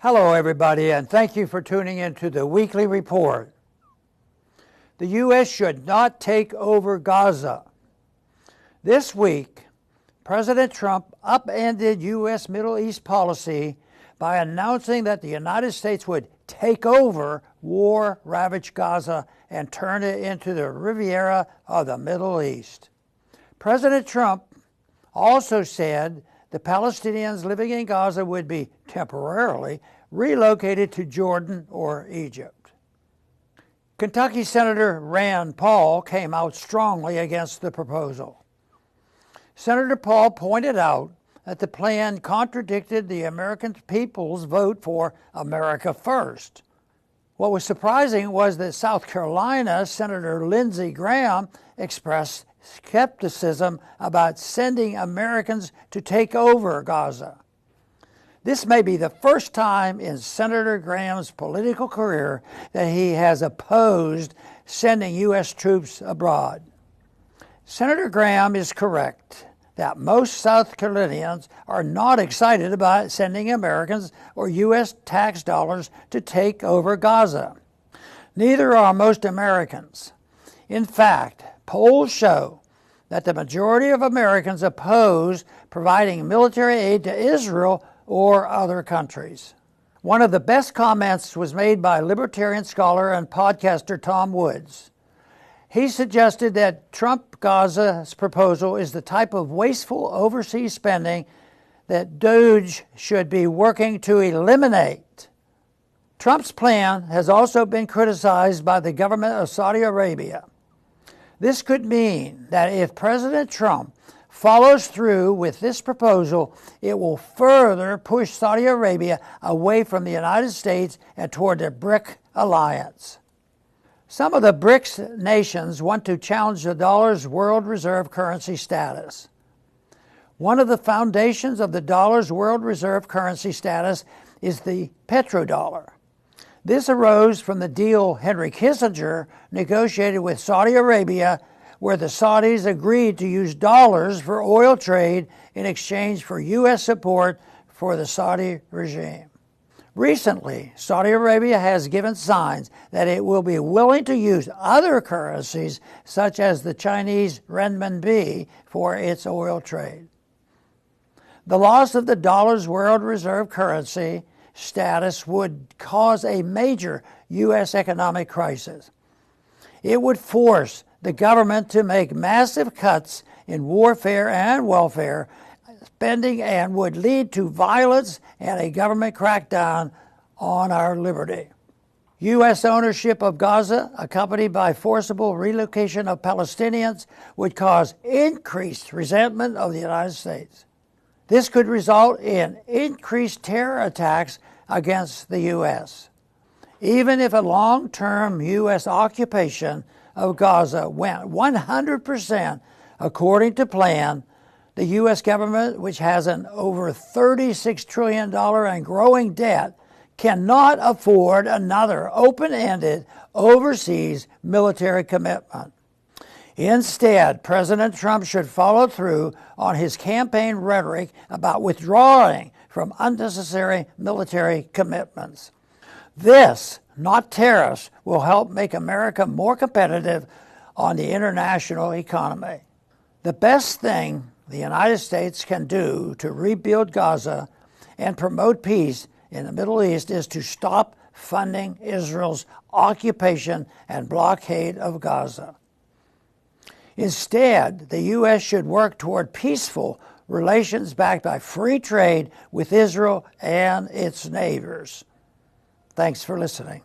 Hello, everybody, and thank you for tuning in to the weekly report. The U.S. should not take over Gaza. This week, President Trump upended U.S. Middle East policy by announcing that the United States would take over war-ravaged Gaza and turn it into the Riviera of the Middle East. President Trump also said the Palestinians living in Gaza would be temporarily relocated to Jordan or Egypt. Kentucky Senator Rand Paul came out strongly against the proposal. Senator Paul pointed out that the plan contradicted the American people's vote for America First. What was surprising was that South Carolina Senator Lindsey Graham expressed skepticism about sending Americans to take over Gaza. This may be the first time in Senator Graham's political career that he has opposed sending U.S. troops abroad. Senator Graham is correct that most South Carolinians are not excited about sending Americans or U.S. tax dollars to take over Gaza. Neither are most Americans. In fact, polls show that the majority of Americans oppose providing military aid to Israel or other countries. One of the best comments was made by libertarian scholar and podcaster Tom Woods. He suggested that Trump-Gaza's proposal is the type of wasteful overseas spending that DOGE should be working to eliminate. Trump's plan has also been criticized by the government of Saudi Arabia. This could mean that if President Trump follows through with this proposal, it will further push Saudi Arabia away from the United States and toward the BRIC alliance. Some of the BRICS nations want to challenge the dollar's world reserve currency status. One of the foundations of the dollar's world reserve currency status is the petrodollar. This arose from the deal Henry Kissinger negotiated with Saudi Arabia, where the Saudis agreed to use dollars for oil trade in exchange for U.S. support for the Saudi regime. Recently, Saudi Arabia has given signs that it will be willing to use other currencies, such as the Chinese renminbi, for its oil trade. The loss of the dollar's world reserve currency status would cause a major U.S. economic crisis. It would force the government to make massive cuts in warfare and welfare spending and would lead to violence and a government crackdown on our liberty. U.S. ownership of Gaza, accompanied by forcible relocation of Palestinians, would cause increased resentment of the United States. This could result in increased terror attacks against the U.S. Even if a long-term U.S. occupation of Gaza went 100% according to plan, the U.S. government, which has an over $36 trillion and growing debt, cannot afford another open-ended overseas military commitment. Instead, President Trump should follow through on his campaign rhetoric about withdrawing from unnecessary military commitments. This, not tariffs, will help make America more competitive on the international economy. The best thing the United States can do to rebuild Gaza and promote peace in the Middle East is to stop funding Israel's occupation and blockade of Gaza. Instead, the U.S. should work toward peaceful relations backed by free trade with Israel and its neighbors. Thanks for listening.